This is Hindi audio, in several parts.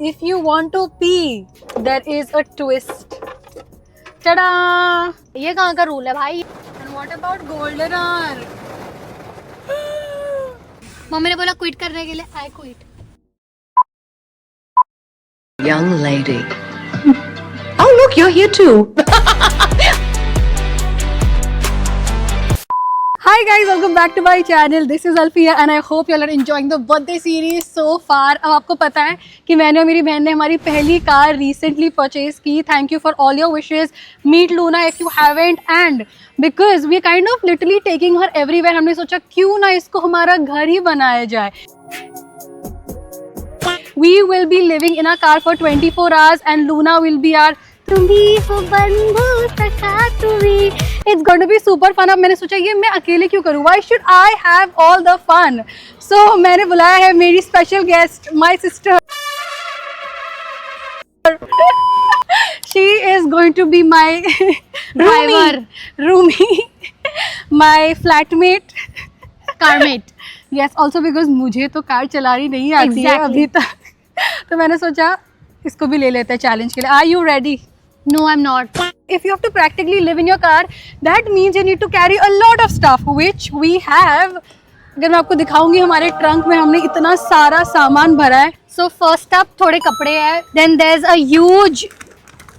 if you want to pee, there is a twist. Ta-da! ये कहाँ का रूल है भाई? And what about golden hour? Mummy ने बोला क्विट करने के लिए, I quit. Young lady. Oh, look, you're here too. Hi guys, welcome back to my channel. This is Alfia and I hope you all are enjoying the birthday series so far. अब आपको पता है कि मैंने और मेरी बहन ने हमारी पहली कार recently purchase की. Thank you for all your wishes. Meet Luna if you haven't. And because we kind of literally taking her everywhere, हमने सोचा क्यों ना इसको हमारा घर ही बनाया जाए. We will be living in a car for 24 hours and Luna will be our It's going to be super fun. अब मैंने सोचा ये मैं अकेले क्यों करूँ? Why should I have all the fun? So मैंने बुलाया है मेरी special guest, my sister. She is going to be my roomie, my flatmate, कारमेट. yes, also because मुझे तो कार चलानी नहीं आती है अभी तक. तो मैंने सोचा इसको भी ले लेते हैं चैलेंज के लिए. Are you ready? No, I'm not. If you have to practically live in your car, that means you need to carry a lot of stuff, which we have. अगर मैं आपको दिखाऊंगी हमारे ट्रंक में हमने इतना सारा सामान भरा है. So first up थोड़े कपड़े हैं. Then there's a huge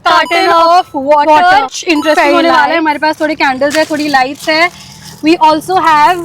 carton of water. Interesting होने वाला है. हमारे पास थोड़े कैंडल्स है, थोड़ी लाइट्स है. We also have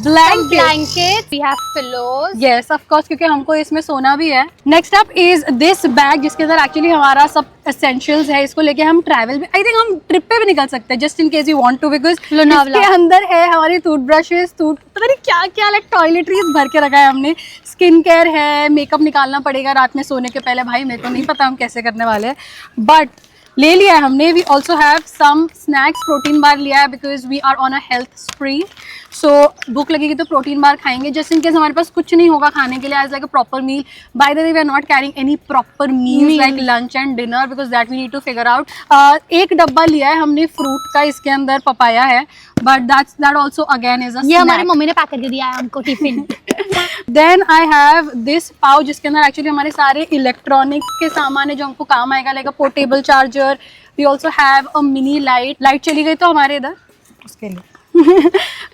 blanket. We have pillows. Yes, of course, क्योंकि हमको इसमें सोना भी है. Next up is this bag जिसके अंदर एक्चुअली हमारा सब essentials है. इसको लेके हम ट्रैवल भी, आई थिंक हम ट्रिप पे भी निकल सकते हैं just in case you want to, because इसके अंदर है हमारी टूथब्रशेस, पता नहीं क्या क्या टॉयलेटरीज भर के रखा है हमने. स्किन केयर है, मेकअप निकालना पड़ेगा रात में सोने के पहले. भाई मेरे को नहीं पता हम कैसे करने वाले हैं, बट ले लिया है हमने. We also have some snacks. Protein bar लिया है because we are on a health spree. So भूख लगेगी तो प्रोटीन बार खाएंगे जस्ट इन केस हमारे पास कुछ नहीं होगा खाने के लिए as like a proper meal. By the way we are not carrying any proper meal like lunch and dinner because that we need to figure out. एक डब्बा लिया है हमने फ्रूट का, इसके अंदर पपाया है, but that also again is a ये हमारी मम्मी ने पैक करके दिया है हमको tiffin. Then I have this pouch जिसके अंदर एक्चुअली हमारे सारे इलेक्ट्रॉनिक के सामान है जो हमको काम आएगा, like a portable charger. We also have a mini light चली गई तो हमारे इधर उसके लिए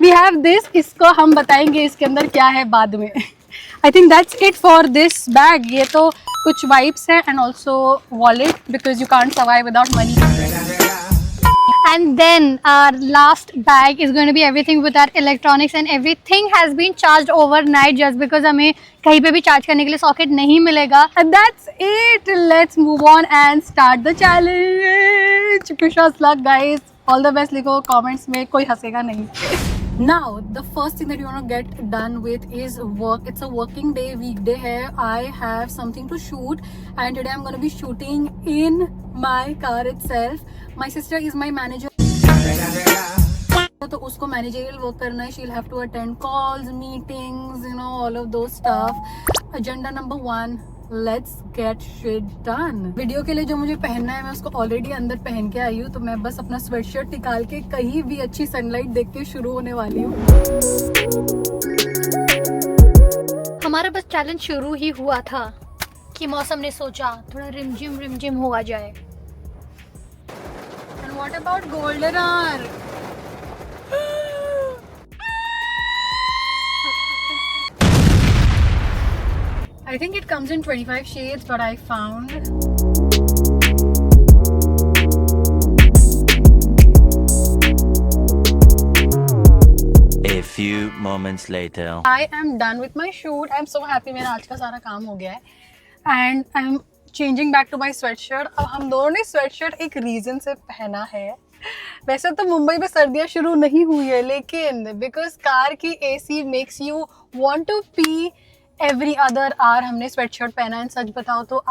वी हैव दिस. इसको हम बताएंगे इसके अंदर क्या है बाद में. I think that's it for this bag. ये तो कुछ वाइप्स है and also wallet because you can't survive without money. And then our last bag is going to be everything with our electronics, and everything has been charged overnight just because हमें कहीं पे भी चार्ज करने के लिए सॉकेट नहीं मिलेगा. And that's it. Let's move on and start the challenge. Wish us luck, guys. All the best. लिखो comments में, कोई हंसेगा नहीं. Now, the first thing that you want to get done with is work. It's a working day, weekday है. I have something to shoot, and today I'm going to be shooting in my car itself. My sister is my manager. तो उसको मैनेजरियल वर्क करना है. she'll have to attend calls, meetings, you know, all of those stuff. Agenda number 1, let's get shit done. Video के लिए जो मुझे पहनना है मैं उसको ऑलरेडी अंदर पहन के आई हूँ, तो मैं बस अपना स्वेटशर्ट निकाल के कहीं भी अच्छी सनलाइट देख के शुरू होने वाली हूँ. हमारा बस चैलेंज शुरू ही हुआ था कि मौसम ने सोचा थोड़ा रिमझिम हुआ जाए. And what about golden hour? I think it comes in 25 shades, but I found A few moments later. I am done with my shoot. I'm so happy. मेरा आज का सारा काम हो गया है. And I'm changing back to my sweatshirt. अब हम दोनों ने sweatshirt एक reason से पहना है. वैसे तो मुंबई में सर्दियाँ शुरू नहीं हुई है, लेकिन because कार की AC makes you want to pee every other hour, हमने sweatshirt पहना है. सच बताओ तो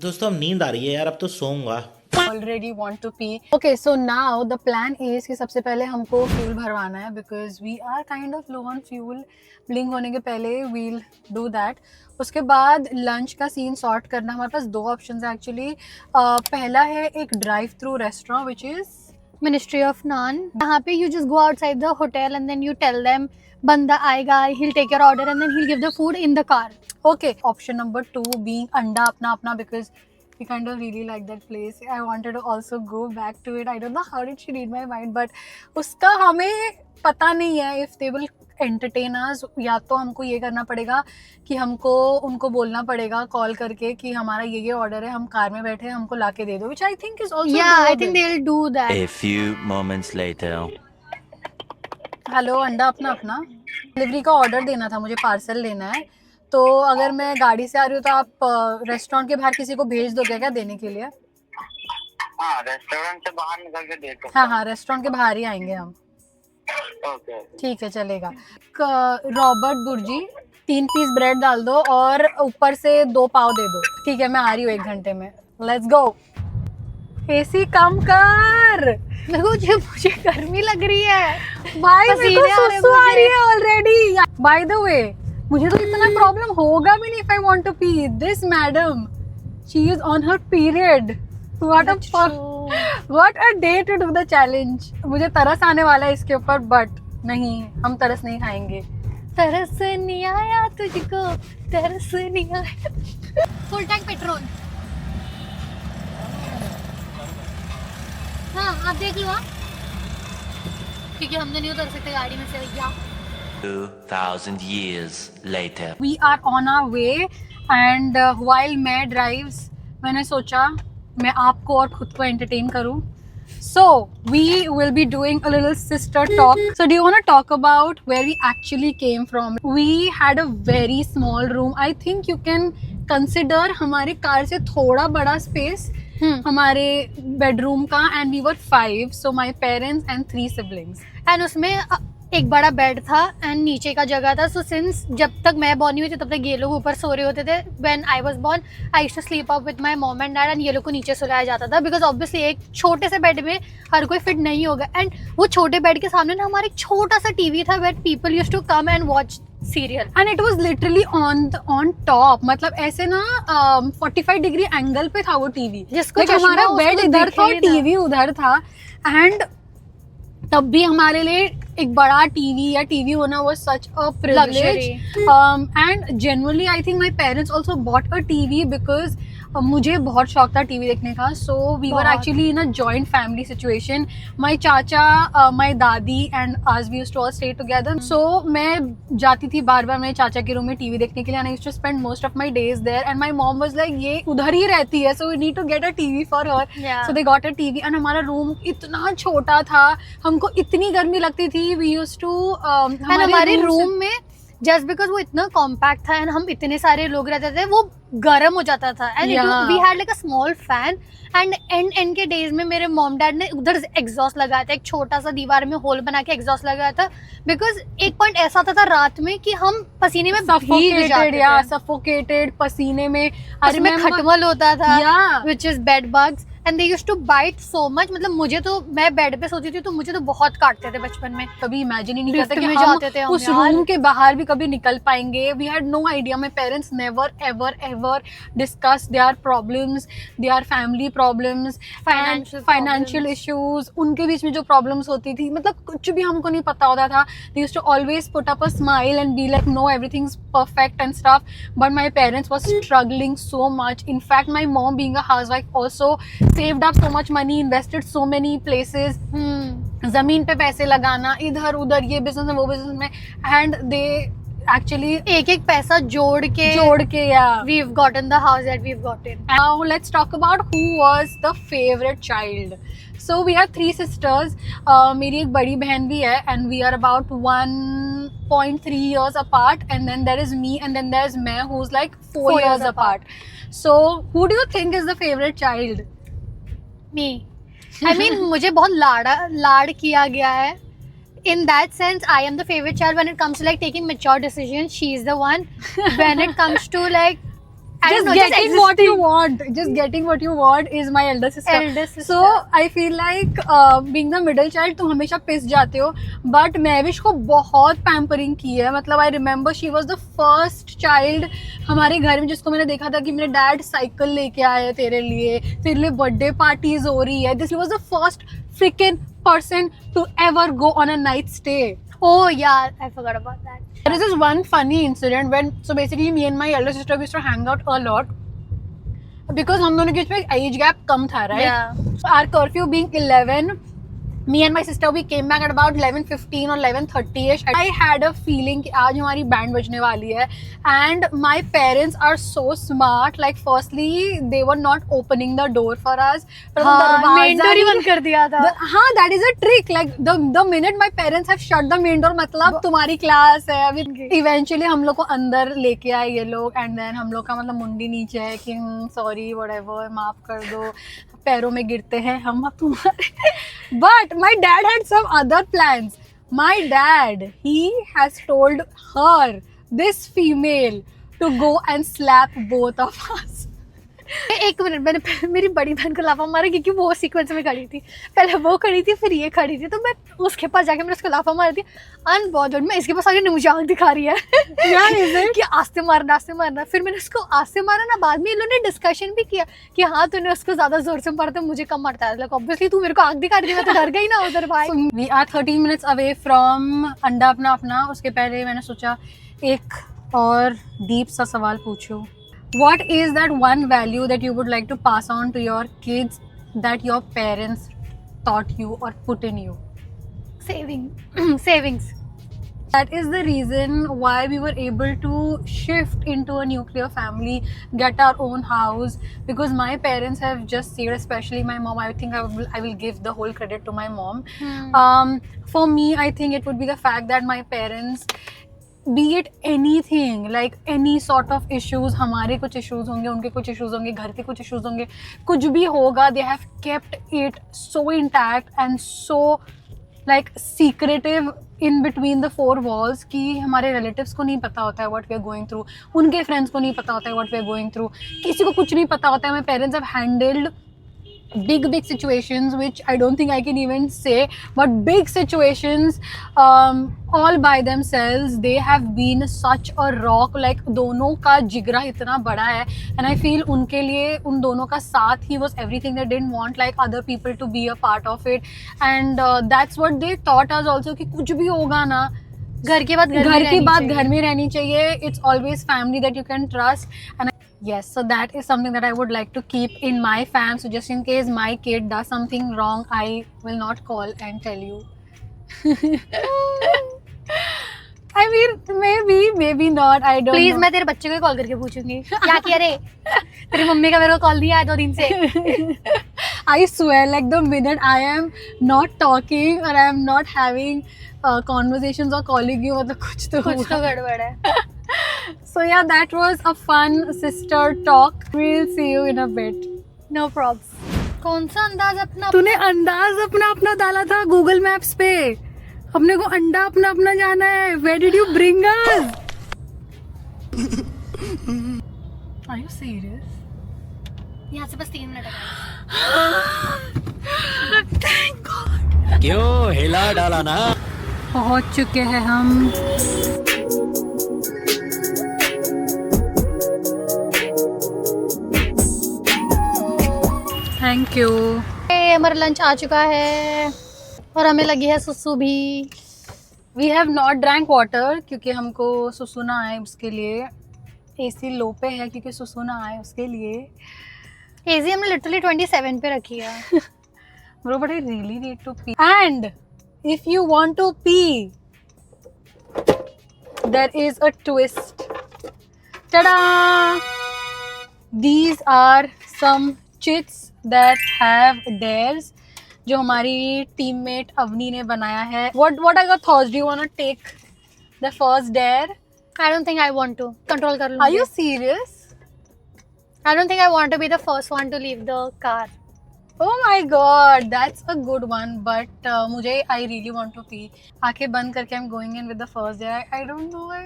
दोस्तों अब नींद आ रही है यार, अब तो सोऊंगा. already want to pee. Okay, so now the plan is कि सबसे पहले हमको फ्यूल भरवाना है because we are kind of low on fuel. Blink होने के पहले we'll do that. उसके बाद लंच का सीन सॉर्ट करना. हमारे पास 2 ऑप्शन है एक्चुअली. पहला है एक drive through restaurant which is Ministry of Naan. यहाँ पे you just go outside the hotel and then you tell them बंदा आएगा, he'll take your order and then he'll give the food in the car. Okay, option number 2 being अंडा अपना अपना, because we kind of really like that place. I wanted to also go back to it. I don't know how did she read my mind, but उसका हमें पता नहीं है if they will entertain us. या तो हमको ये करना पड़ेगा कि हमको उनको बोलना पड़ेगा कॉल करके कि हमारा ये ऑर्डर है, हम कार में बैठे हैं, हमको लाके दे दो, which I think is also Yeah, I doable. think they'll do that. A few moments later. Hello, अंडा अपना अपना, डिलीवरी का ऑर्डर देना था, मुझे पार्सल लेना है, तो अगर मैं गाड़ी से आ रही हूँ तो आप रेस्टोरेंट के बाहर किसी को भेज दोगे क्या देने के लिए? हाँ, रेस्टोरेंट से बाहर निकल के दे दो। हाँ हाँ, रेस्टोरेंट के बाहर ही आएंगे हम। ओके। ठीक है, चलेगा। रॉबर्ट बुर्जी 3 पीस ब्रेड डाल दो और ऊपर से 2 पाव दे दो। ठीक है, मैं आ रही हूँ 1 घंटे में। Let's go. एसी कम कर। मुझे गर्मी लग रही है भाई मेरे को पसीने आ रहे सुसु आ मुझे। रही है ऑलरेडी। बाय द वे, मुझे तो इतना प्रॉब्लम होगा भी नहीं if I want to pee. This madam, she is on her period. What a day to do the challenge. मुझे तरस आने वाला है इसके ऊपर, बट नहीं, हम तरस नहीं खाएंगे। तरस नहीं आया तुझको, तरस नहीं आया। Full tank petrol. हाँ, आप देख लो आप, क्योंकि हमने नहीं उतर सकते गाड़ी में से भैया। 2,000 years later. We are on our way and while मैं drives, मैंने सोचा मैं आपको और खुद को entertain करूँ. So we will be doing a little sister talk. So do you want to talk about where we actually came from? We had a very small room. I think you can consider हमारे कार से थोड़ा बड़ा space हमारे बेडरूम का, and we were 5, so my parents and 3 siblings. And उसमें एक बड़ा बेड था एंड नीचे का जगह था। सो सिंस जब तक मैं बॉर्न हुई थी तब तक ये लोग ऊपर सो रहे होते थे। When I was born I used to sleep up with my mom and dad and ये लोग को नीचे सुलाया जाता था, बिकॉज ऑब्वियसली एक छोटे से बेड में हर कोई फिट नहीं होगा। एंड वो छोटे बेड के सामने ना हमारा एक छोटा सा टीवी था where people used to come and watch serial, and it was literally on top, मतलब ऐसे ना 45 डिग्री एंगल पे था वो टीवी, जिसको like हमारा चश्मा बेड उसको इधर था और दिखे ना। टीवी उधर था। एंड तब भी हमारे लिए एक बड़ा टीवी या टीवी होना was such a privilege. And genuinely I think my parents also bought a TV because मुझे बहुत शौक था टीवी देखने का. So we were actually in a joint family situation. My चाचा, my दादी and us we used to all stay together. So मैं जाती थी बार बार मेरे चाचा के रूम में टीवी देखने के लिए, and I used to spend most of my days there. And my mom was like, ये उधर ही रहती है, so we need to get a TV for her. Yeah. So they got a TV and हमारा रूम इतना छोटा था, हमको इतनी गर्मी लगती थी. We used to हमारे रूम में जस्ट बिकॉज वो इतना कॉम्पैक्ट था एंड हम इतने सारे लोग रहते थे, वो गर्म हो जाता था. And we had like a small fan. And and के डेज में मेरे मॉम डैड ने उधर एग्जॉस्ट लगाया था, एक छोटा सा दीवार में होल बना के एग्जॉस्ट लगाया था, बिकॉज एक पॉइंट ऐसा होता था रात में कि हम पसीने में भीग जाते थे. सफोकेटेड पसीने में. उसमें खटमल होता था, Yeah. which is bed bugs. And they used to bite so much. मतलब मुझे तो, मैं बेड पे सोती थी तो मुझे तो बहुत काटते थे बचपन में. कभी इमेजिन ही नहीं लिफ्ट करते कि में हम जाते थे हम उस यार. रूम के बाहर भी कभी निकल पाएंगे. We had no idea. My parents never ever ever discuss their problems, their family problems, financial issues. उनके बीच में जो प्रॉब्लम्स होती थी, मतलब कुछ भी हमको नहीं पता होता था. They used to always put up a smile and be like no everything's perfect and stuff. But my parents was struggling so much. In fact, my mom being a housewife also saved up so much money, invested so many places. जमीन पे पैसे लगाना, इधर उधर, ये बिजनेस में वो बिजनेस में, एंड दे एक्चुअली एक एक पैसा जोड़ के yeah. we've gotten the house that we've gotten. Now let's talk about who was the favorite child. So we have 3 sisters. मेरी एक बड़ी बहन भी है, and we are about 1.3 years apart. And then there is me, and then there is मैं, who's like 4 years apart. So who do you think is the favorite child? Me. I mean, मुझे बहुत लाड किया गया है. In that sense, I am the favorite child when it comes to like taking mature decisions. She is the one. When it comes to like, I don't know, just getting what you want. Just getting what you want is my elder sister. So I feel like being the middle child, तुम हमेशा पिस जाते हो. But महविश को बहुत पैम्परिंग की है. मतलब I remember she was the first child हमारे घर में जिसको मैंने देखा था कि मेरे डैड साइकिल लेके आए तेरे लिए बर्थडे पार्टीज हो रही है. This was the first freaking person to ever go on a night stay. Oh yeah, I forgot about that. There is this one funny incident when, so basically me and my elder sister used to hang out a lot because हम दोनों के बीच में age gap कम था, right? Yeah. So our curfew being 11, me and my sister we came back at about 11:15 or 11:30ish. I had a feeling कि आज हमारी बैंड बजने वाली है, and my parents are so smart. Like firstly they were not opening the door for us. पर वो हाँ, दरवाजा main door ही बंद कर दिया था. हाँ, that is a trick. Like the minute my parents have shut the main door, मतलब तुम्हारी क्लास है अभी. Eventually हम लोग को अंदर लेके आए ये लोग, and then हम लोग का मतलब मुंडी नीचे है कि sorry whatever, माफ कर दो, पैरों में गिरते हैं हम अब तुम्हारे. But my dad had some other plans. My dad, he has told her, this female, to go and slap both of us. एक मिनट, मैंने मेरी बड़ी बहन को लाफा मारा क्योंकि वो सीक्वेंस में खड़ी थी. पहले वो खड़ी थी, फिर ये खड़ी थी, तो मैं उसके पास जाके मैंने उसको लाफा मारी थी. अनबॉदर्ड में इसके पास आगे मुझे आंख दिखा रही है कि आस्ते मारना आस्ते मारना. फिर मैंने उसको आस्ते मारा ना. बाद में इन लोगों ने डिस्कशन भी किया कि हाँ तूने उसको ज्यादा जोर से मारा तो मुझे कम मारता है. लाइक ऑब्वियसली तू मेरे को आंख दिखा रही थी, मैं तो डर गई ना उधर भाई. We are 13 minutes away from अंडा अपना अपना. उसके पहले मैंने सोचा एक और डीप सा सवाल पूछूं. What is that one value that you would like to pass on to your kids that your parents taught you or put in you? Savings. That is the reason why we were able to shift into a nuclear family, get our own house, because my parents have just saved, especially my mom. I think I will give the whole credit to my mom. For me, I think it would be the fact that my parents, be it anything, like any sort of issues, हमारे कुछ issues होंगे, उनके कुछ issues होंगे, घर के कुछ issues होंगे, कुछ भी होगा, they have kept it so intact and so like secretive in between the four walls कि हमारे relatives को नहीं पता होता है what we are going through, उनके friends को नहीं पता होता है what we are going through, किसी को कुछ नहीं पता होता है. My parents have handled big situations which I don't think I can even say, but big situations all by themselves. They have been such a rock. Like दोनों का जिगरा इतना बड़ा है, and I feel उनके लिए उन दोनों का साथ ही was everything. They didn't want like other people to be a part of it, and that's what they taught us also कि कुछ भी होगा ना, घर की बात घर में रहनी चाहिए. It's always family that you can trust. And yes, so that is something that I would like to keep in my fam. So just in case my kid does something wrong, I will not call and tell you. I mean, maybe not. I don't Please, know. मैं तेरे बच्चे को कॉल करके पूछूंगी क्या किया रे. तेरी मम्मी का मेरे को कॉल नहीं आया 2 दिन से. I swear, like the minute I am not talking or I am not having conversations or calling you, मतलब कुछ तो गड़बड़ है. So yeah, that was a fun sister talk. We'll see you in a bit. No props. कौन सा अंदाज अपना? तूने अंदाज अपना अपना डाला था गूगल मैप्स पे. अपने को अंडा अपना अपना जाना है. Where did you bring us? Are you serious? यहाँ से बस 3 मिनट है. Thank God. क्यों हिला डाला ना. पहुंच चुके हैं हम. Thank you. हमारा लंच आ चुका है और हमें लगी है सुसु भी. We have not drank water क्योंकि हमको सुसु ना आए उसके लिए. AC लो पे है क्योंकि सुसु ना आए उसके लिए. एजी हमने लिटरली 27 पे रखी है. Bro, but I really need to pee. And if you want to pee, there is a twist. Ta-da! These are some chits that have dares जो हमारी टीममेट अवनी ने बनाया है. What are your thoughts? Do you want to take the first dare? I don't think I want to. Control कर लूँगी. Are you serious? I don't think I want to be the first one to leave the car. Oh my God, that's a good one. But मुझे I really want to pee. आंखें बंद करके I'm going in with the first dare. I don't know why.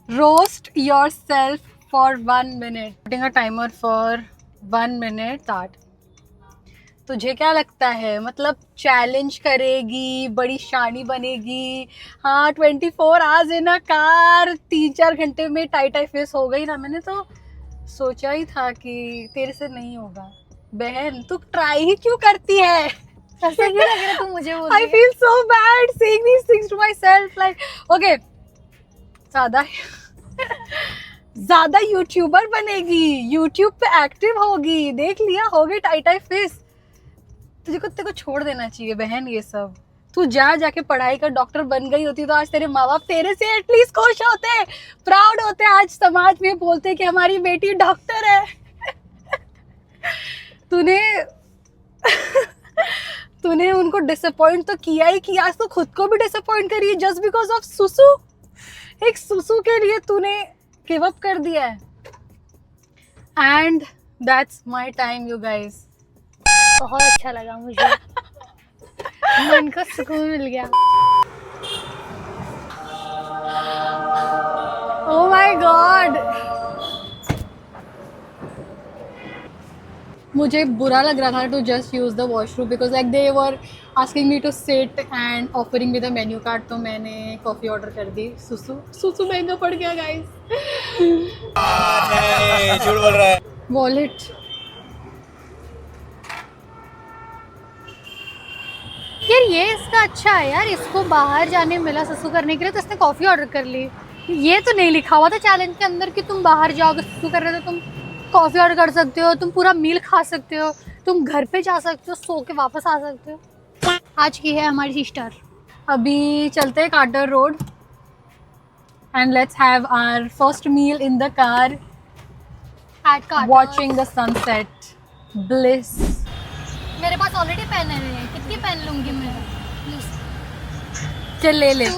Roast yourself for 1 minute. Putting a timer for 1 minute. Start. तुझे क्या लगता है, मतलब चैलेंज करेगी, बड़ी शानी बनेगी? हाँ, 24 आवर्स इन अ कार, 3-4 घंटे में टाई फेस हो गई ना. मैंने तो सोचा ही था कि तेरे से नहीं होगा. बहन तू ट्राई ही क्यों करती है? ऐसा क्यों लग रहा है तू मुझे बोल I रही है? feel so bad saying these things to myself. Like, okay, ज्यादा यूट्यूबर बनेगी, यूट्यूब पे एक्टिव होगी, देख लिया, हो गई टाई टाई फेस। तेरे को छोड़ देना चाहिए बहन ये सब। तू जाके पढ़ाई कर, डॉक्टर बन गई होती तो आज तेरे माँ बाप तेरे से एटलीस्ट खुश होते, प्राउड होते, आज समाज में बोलते कि हमारी बेटी डॉक्टर है। तूने उनको डिसअपॉइंट तो किया ही किया, आज तो खुद को भी डिसअपॉइंट करी है जस्ट बिकॉज ऑफ सुसु। एक सुसु के लिए तूने गिव अप कर दिया है। And that's my time you guys. बहुत अच्छा लगा मुझे, मन को सुकून मिल गया। Oh my God! मुझे बुरा लग रहा था to just use the washroom because like they were asking me to sit and offering me the menu card, तो मैंने कॉफी ऑर्डर कर दी। सुसु महंगा पड़ गया गाइस। झूठ बोल रहा है। वॉलेट यार ये इसका अच्छा है यार, इसको बाहर जाने मिला सुसु करने के लिए तो इसने कॉफी ऑर्डर कर ली। ये तो नहीं लिखा हुआ था चैलेंज के अंदर कि तुम बाहर जाओगे सुसु कर रहे हो तो तुम कॉफी ऑर्डर कर सकते हो, तुम पूरा मील खा सकते हो, तुम घर पे जा सकते हो, सो के वापस आ सकते हो। आज की है हमारी सिस्टर। अभी चलते हैं Carter road and let's have our first meal in the car at Carter. Watching the sunset bliss. मेरे पास ऑलरेडी पेन है, कितनी पेन लूंगी मैं? चल ले ले।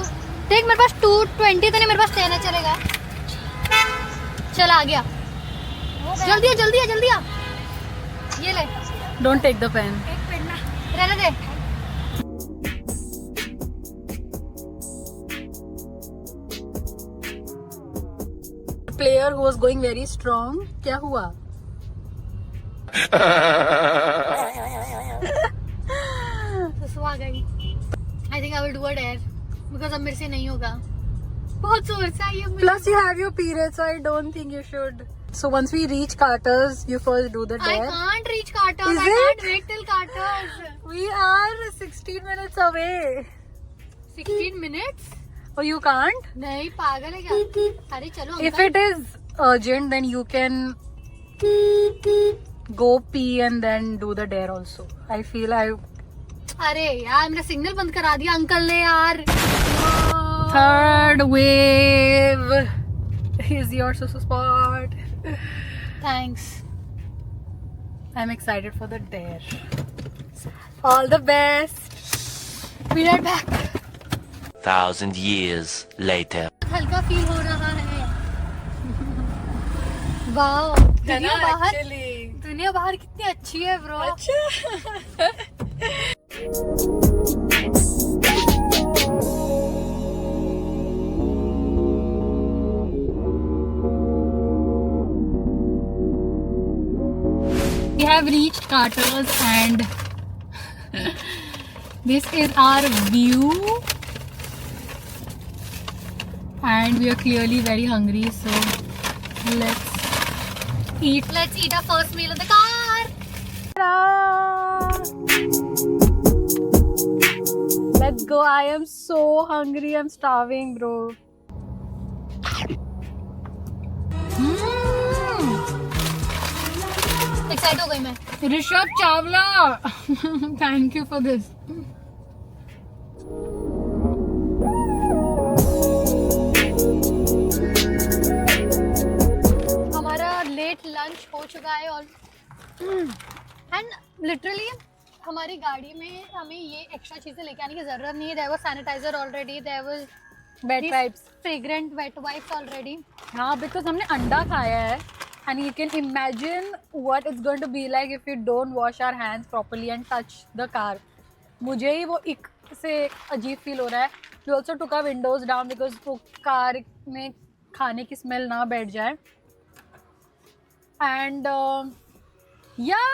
देख मेरे पास 220 तो नहीं, मेरे पास 10 है, चलेगा? चल आ गया। जल्दी आ ये ले। Don't take the pen. एक पेन ना रहने दे। Player who was going very strong, क्या हुआ? सुसु आ गई। I think I will do a dare because अब मेरे से नहीं होगा, बहुत जोर से आई है मुझे। Plus you have your periods, so I don't think you should. So once we reach Carter's, you first do the I dare. can't reach Carter's. Is I can't it? wait till Carter's. We are 16 minutes away. 16 minutes? Oh, you can't? नहीं पागल है क्या? अरे चलो If it is urgent, then you can go pee and then do the dare also. I feel अरे यार मेरा सिग्नल बंद करा दिया अंकल ने यार। third wave is your susu spot. Thanks. I'm excited for the dare. All the best. We are back. 1,000 years later. हल्का फील हो रहा है। वाओ, दुनिया बाहर कितनी अच्छी है bro. We have reached Carter's and this is our view and we are clearly very hungry, so let's eat. Let's eat our first meal in the car. Let's go. I am so hungry. I'm starving, bro. Excited हो गई मैं। Rishabh Chawla. Thank you for this. हमारा लेट लंच हो चुका है और एंड लिटरली हमारी गाड़ी में हमें ये एक्स्ट्रा चीजें लेके आने की जरूरत नहीं है। There was sanitizer already, there was Bed types. Fragrant wet wipes already. हाँ, because हमने अंडा खाया है and you can imagine what it's going to be like if we don't wash our hands properly and touch the car. मुझे ही वो एक से अजीब फील हो रहा है। We also took our windows down because वो कार में खाने की स्मेल ना बैठ जाए। And yeah,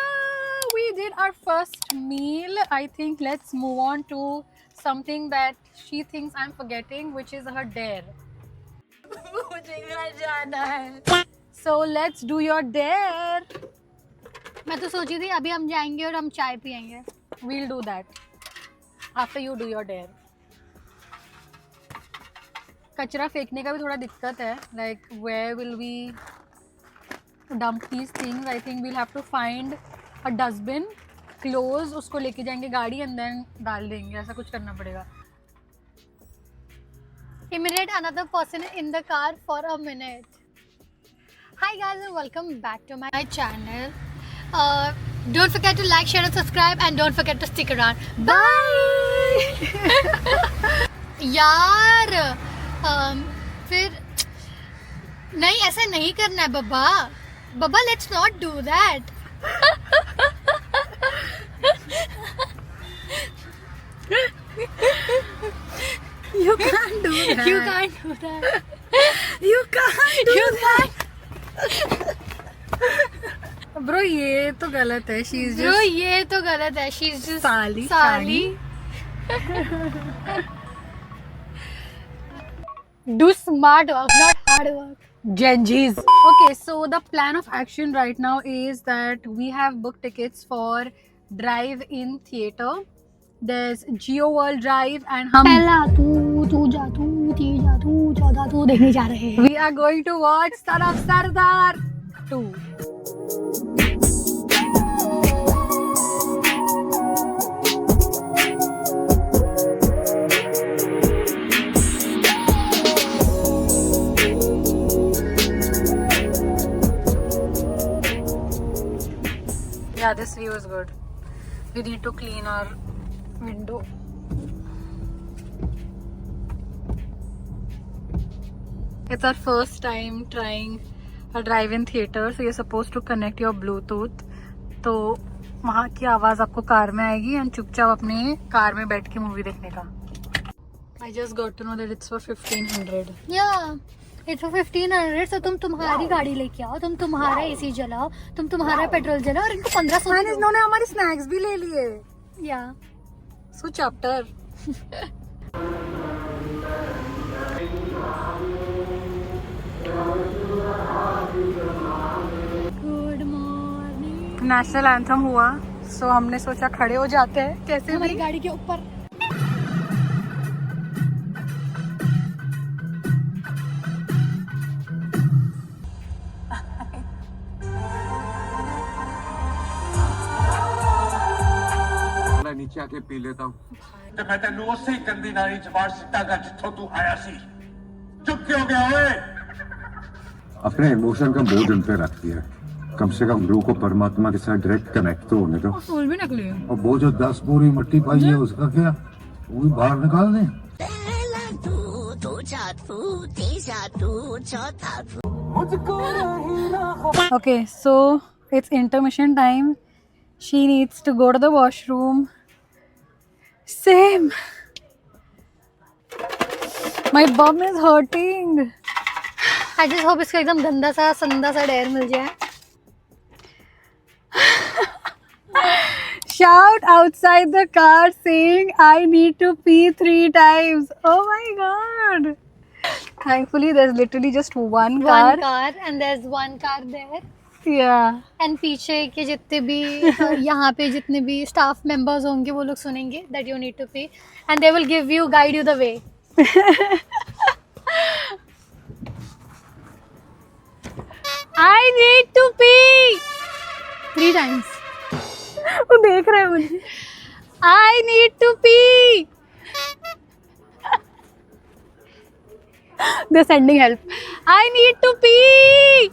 we did our first meal. I think let's move on to something that she thinks I'm forgetting, which is her dare. मुझे घर जाना है. So let's do your dare. मैं तो सोची थी अभी हम जाएंगे और हम चाय पियेंगे. We'll do that after you do your dare. कचरा फेंकने का भी थोड़ा दिक्कत है. Like where will we dump these things? I think we'll have to find a dustbin, close उसको लेके जाएंगे गाड़ी and then डाल देंगे. ऐसा कुछ करना पड़ेगा. Imitate another person in the car for a minute. Hi guys and welcome back to my channel. Don't forget to like, share and subscribe and don't forget to stick around. Bye. यार फिर नहीं ऐसा नहीं करना है बब्बा. बब्बा let's not do that. You can't do that. You can't do that. You can't do that. Bro, ये तो गलत है. She's Bro, just ये तो गलत है. She's just साली. Do smart work, not hard work. Gen Zs. Okay, so the plan of action right now is that we have booked tickets for drive-in theater. There's Geo World Drive and हम पहला तू जा तू तीजा तू चौथा तू देखने जा रहे हैं. we are going to watch Son of Sardar 2. Yeah, this view is good. We need to clean our window. It's our first time trying a drive-in theater, so you're supposed to connect your Bluetooth. तो वहाँ की आवाज़ आपको कार में आएगी and चुपचाप अपने कार में बैठ के मूवी देखने का. I just got to know that it's for 1500. Yeah, it's for 1500. So तुम तुम्हारी गाड़ी लेके आओ, तुम तुम्हारा एसी जलाओ, तुम तुम्हारा पेट्रोल जलाओ और इनको 1500 मैंने इन्होंने हमारे स्नैक्स भी ले लिए. या So chapter. Good morning. National anthem हुआ, सो हमने सोचा खड़े हो जाते हैं कैसे हमारी भी. गाड़ी के ऊपर नीचे आके पी लेता हूँ. ਤੇ ਮੈਂ ਤੈਨੂੰ ਉਸੇ ਗੰਦੀ ਨਾਲੀ ਚ ਬਾਹਰ ਸਿੱਟਾਗਾ ਜਿੱਥੋਂ ਤੂੰ ਆਇਆ ਸੀ. ਚੁੱਪ ਕਿਉਂ ਗਿਆ ਓਏ? अपने इमोशन का बोझ उन पे रख दिया. कम से कम रूह को परमात्मा के साथ डायरेक्ट कनेक्ट तो होने दो. फूल भी निकले. और वो जो 10 बोरी मिट्टी पाई है उसका क्या? वो भी बाहर निकाल दें. Okay, so it's intermission time. She needs to go to the washroom. Same. My bum is hurting. I just hope इसका एकदम गंदा सा संदा सा डेयर मिल जाए. Shout outside the car saying I need to pee 3 times. Oh my god. Thankfully there's literally just one car. One car and there's one car there. Yeah. And पीछे के जितने भी यहाँ पे जितने भी स्टाफ मेंबर्स होंगे वो लोग सुनेंगे दैट यू नीड टू पे and they will give you guide you the way. I need to pee. 3 times. वो देख रहे हैं मुझे. I need to pee. They're sending help. I need to pee.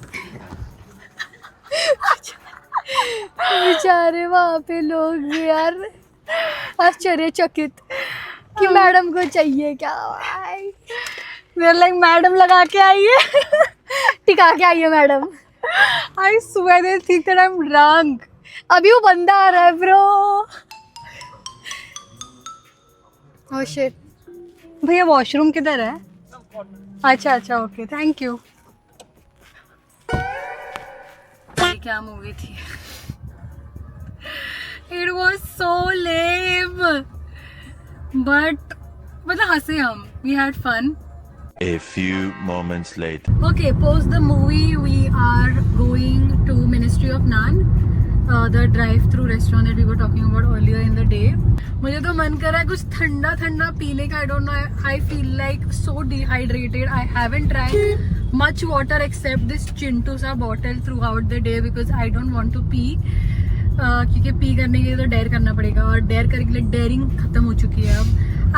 बेचारे वहाँ पे लोग यार आश्चर्यचकित कि मैडम को चाहिए क्या. We're like मैडम लगा के आइए. टिका के आइए madam. I swear they think that I'm drunk. अभी वो बंदा आ रहा है ब्रो. Oh shit. भैया वॉशरूम किधर है? अच्छा अच्छा ओके थैंक यू. क्या मूवी थी. It was so lame. But मतलब हंसे हम. We had fun. A few moments later. Okay, post the movie we are going to Ministry of Naan. The drive through restaurant that we were talking about earlier in the day. मुझे तो मन कर रहा है कुछ ठंडा ठंडा पीने का. I don't know, I feel like so dehydrated. I haven't tried much water except this चिंटू सा bottle throughout the day because I don't want to pee. क्योंकि पी करने के लिए तो डेयर करना पड़ेगा और डेयर करने के लिए डेयरिंग खत्म हो चुकी है अब.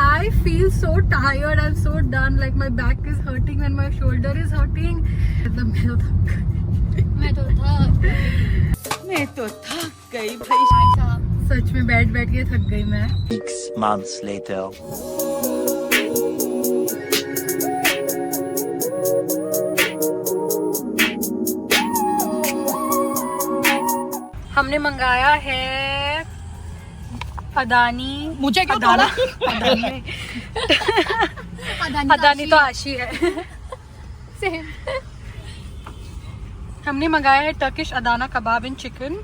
I feel so tired. I'm so done. Like my back is hurting and my shoulder is hurting. मैं तो थक गई भाई. सच में बैठ के थक गई मैं. 6 months later. हमने मंगाया है अदानी. मुझे क्यों बोला? अदानी तो आशी है. Same. हमने मंगाया है Turkish Adana kebab in chicken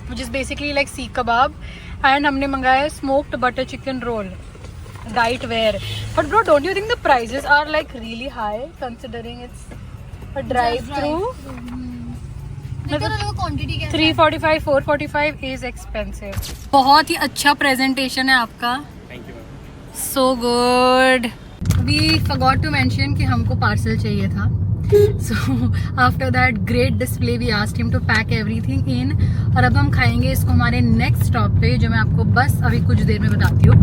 which is basically like seekh kebab. And हमने मंगाया है smoked butter chicken roll diet where. But bro, don't you think the prices are like really high considering it's a drive through? Quantity क्या है? 345 445 इज एक्सपेंसिव. बहुत ही अच्छा प्रेजेंटेशन है आपका. So good. We forgot to mention कि हमको पार्सल चाहिए था. So after that great display we asked him to pack everything in. और अब हम खाएंगे इसको हमारे नेक्स्ट स्टॉप पे, जो मैं आपको बस अभी कुछ देर में बताती हूँ.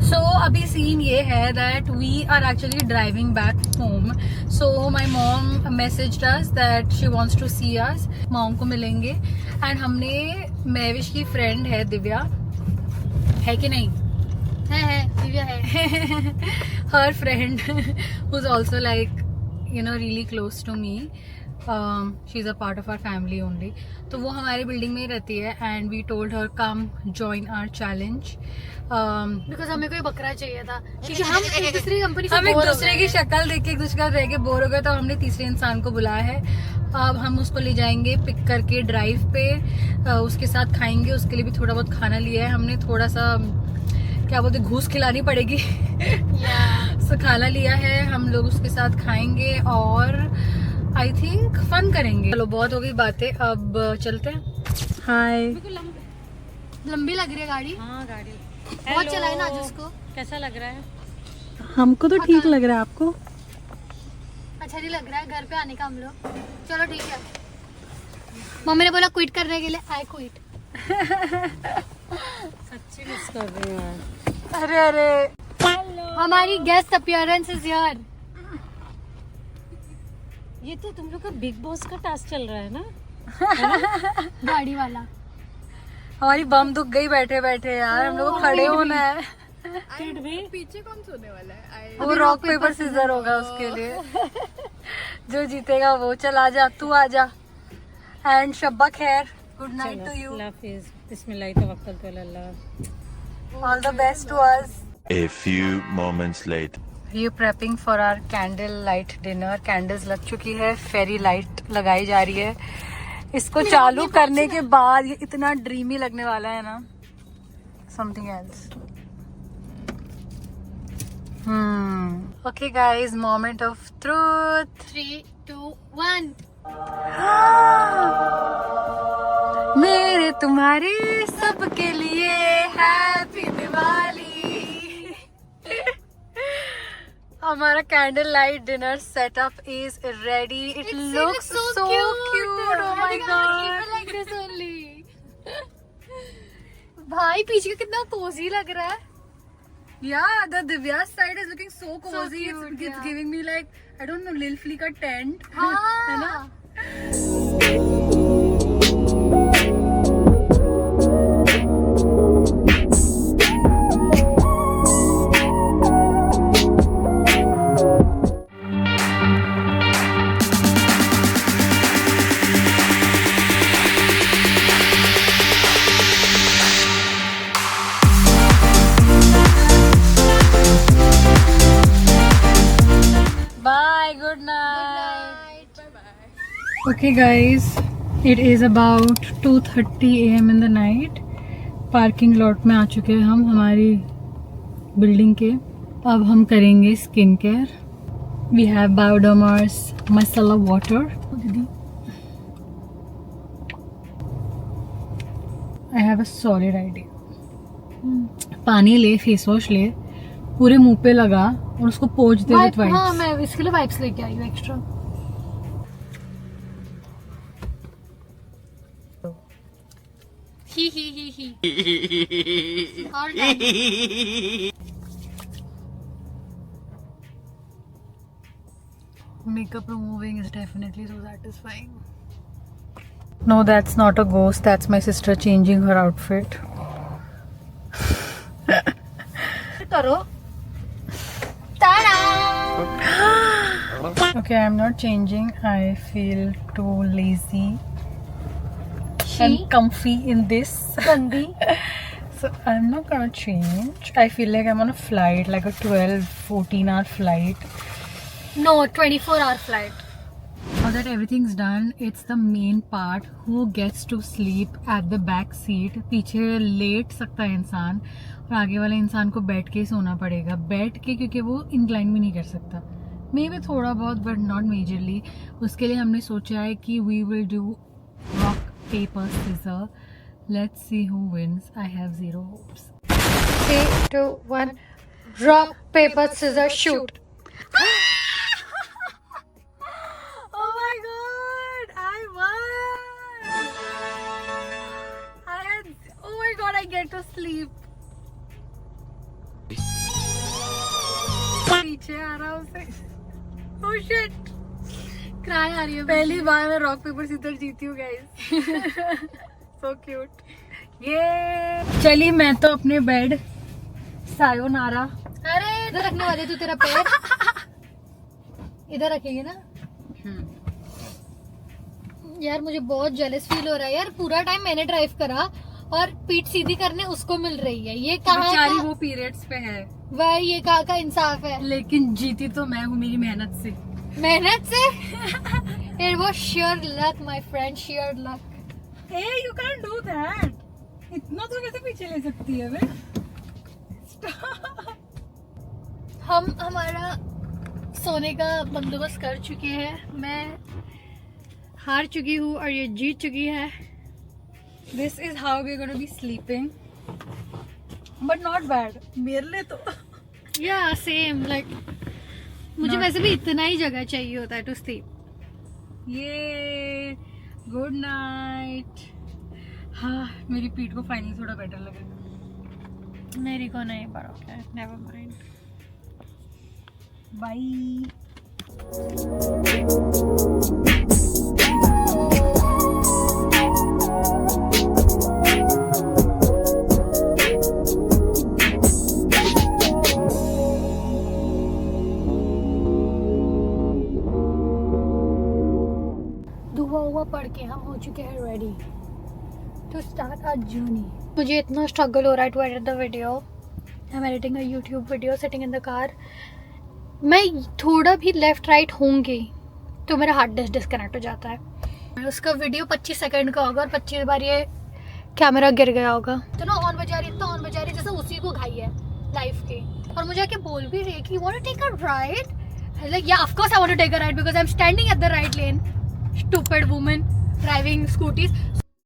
So अभी सीन ये है that we are actually driving back home. So my mom messaged us that she wants to see us. Mom को मिलेंगे. एंड हमने महविश की फ्रेंड है दिव्या, है कि नहीं? है दिव्या है. Her friend who's also like really close to me. She's a part of our family only. तो वो हमारे बिल्डिंग में ही रहती है. and we told her come join our challenge. Because हमें कोई बकरा चाहिए था क्योंकि हम एक दूसरी कंपनी हम एक दूसरे की शक्ल देख के एक दूसरे का रह के बोर हो गए, तो हमने तीसरे इंसान को बुलाया है. अब हम उसको ले जाएंगे पिक करके ड्राइव पे. उसके साथ खाएंगे. उसके लिए भी थोड़ा बहुत खाना लिया है हमने. थोड़ा सा क्या बोलते घूस खिलानी पड़ेगी. सो खाना लिया है. हम लोग उसके साथ खाएंगे और आई थिंक फन करेंगे. चलो बहुत हो गई बातें, अब चलते हैं. हाय. लंबी लग रही है गाड़ी. हाँ गाड़ी बहुत चलाई ना आज उसको. कैसा लग रहा है? हमको तो ठीक लग रहा है. आपको अच्छा नहीं लग रहा है? घर पे आने का हम लोग. चलो ठीक है. मम्मी ने बोला क्विट करने के लिए. I quit. सच्ची मिस कर रही हूँ यार. अरे हमारी गेस्ट अपीयरेंस इज हियर. ये तो तुम लोग का बिग बॉस का टास्क चल रहा है ना? गाड़ी वाला. हमारी बम दुख गई बैठे बैठे यार. हम लोग को खड़े होना है. पीछे कौन सोने वाला है? वो रॉक पेपर सीजर होगा उसके लिए. जो जीतेगा वो. चल आजा, तू आजा. एंड शब्बा खैर. Good night to you. बिस्मिल्लाह तवक्कल अल्लाह. All the best to us. A few moments later. We are prepping for our candle light dinner. Candles लग चुकी है. फेरी लाइट लगाई जा रही है. इसको चालू करने के बाद ये इतना ड्रीमी लगने वाला है ना. Something else. Okay guys, moment of truth. 3, 2, 1. मेरे तुम्हारे सबके लिए हैप्पी दिवाली. हमारा candle light dinner setup is ready. It looks so cute. Oh my God. Like this only. भाई पीछे का कितना कोजी लग रहा है. Yeah, the Divya side is looking so cozy. cute, It's yeah. giving me like, I don't know, Lil Flea का tent. है ना? Bye, good night. Okay guys, it is about 2:30 AM in the night. Parking lot में आ चुके हैं हम हमारी बिल्डिंग के. अब हम करेंगे skin care. We have Bioderma's micellar water. I have a solid idea. पानी ले, फेस वॉश ले, पूरे मुंह पे लगा और उसको पोंछ दे विद वाइप्स. हाँ, मैं इसके लिए वाइप्स लेके आई हूँ एक्स्ट्रा. ही. और Makeup removing is definitely so satisfying. No, that's not a ghost. That's my sister changing her outfit. करो. Okay, I'm not changing. I feel too lazy and comfy in this. गंदी. So I'm not gonna change. I feel like I'm on a flight, like a 12-14 hour flight. No, 24-hour flight. Now that everything's done, it's the main part. Who gets to sleep at the back seat? पीछे लेट सकता है इंसान और आगे वाले इंसान को बैठ के ही सोना पड़ेगा. बैठ के, क्योंकि वो इंक्लाइन भी नहीं कर सकता. मे भी थोड़ा बहुत, बट नॉट मेजरली. उसके लिए हमने सोचा है कि we will do rock paper scissor. Let's see who wins. I have 0 hopes. 3, 2, 1. Rock, paper, scissors, shoot. Oh my god, I won! Oh my god, I get to sleep. पीछे आ रहा उसे. Oh shit! Cry आ रही है. पहली बार मैं रॉक पेपर सीजर जीती हूँ गाइस. So cute. ये चली मैं तो अपने बेड. सायोनारा. अरे इधर रखने वाले तू तेरा पैर. इधर रखेंगे ना. यार मुझे बहुत जेलस फील हो रहा है यार. पूरा टाइम मैंने ड्राइव करा और पीठ सीधी करने उसको मिल रही है. ये कहाँ बेचारी का, वो पीरियड्स पे है. वह ये कहाँ का इंसाफ है. लेकिन जीती तो मैं हूँ मेरी मेहनत से. मेहनत से. It was sheer luck, my friend, sheer luck. Hey, you can't do that. इतना तो कैसे पीछे ले सकती है वे? हम हमारा सोने का बंदोबस्त कर चुके हैं. मैं हार चुकी हूँ और ये जीत चुकी है. This is how we're gonna be sleeping. But not bad. मेरे लिए तो. Yeah, same. Like मुझे वैसे भी इतना ही जगह चाहिए होता है टू स्लीप. ये गुड नाइट. हाँ, मेरी पीठ को फाइनली थोड़ा बेटर लगेगा. मेरी को नहीं, पर ओके, नेवर माइंड. बाय. दुआ पढ़ के हम हो चुके हैं ready to start our journey. मुझे इतना स्ट्रगल हो रहा है to edit the video. I am editing a YouTube video sitting in the car. मैं थोड़ा भी लेफ्ट राइट होंगी तो मेरा हार्ड डिस्क डिस्कनेक्ट हो जाता है. उसका वीडियो 25 सेकंड का होगा और 25 बार ये कैमरा गिर गया होगा. तो ना ऑन बजा रही, इतना ऑन बजा रही जैसे उसी को घाई है लाइफ की. और मुझे आके बोल भी रही कि want to take a ride. Like yeah of course I want to take a ride because I am standing at the right lane. Stupid woman driving scooties.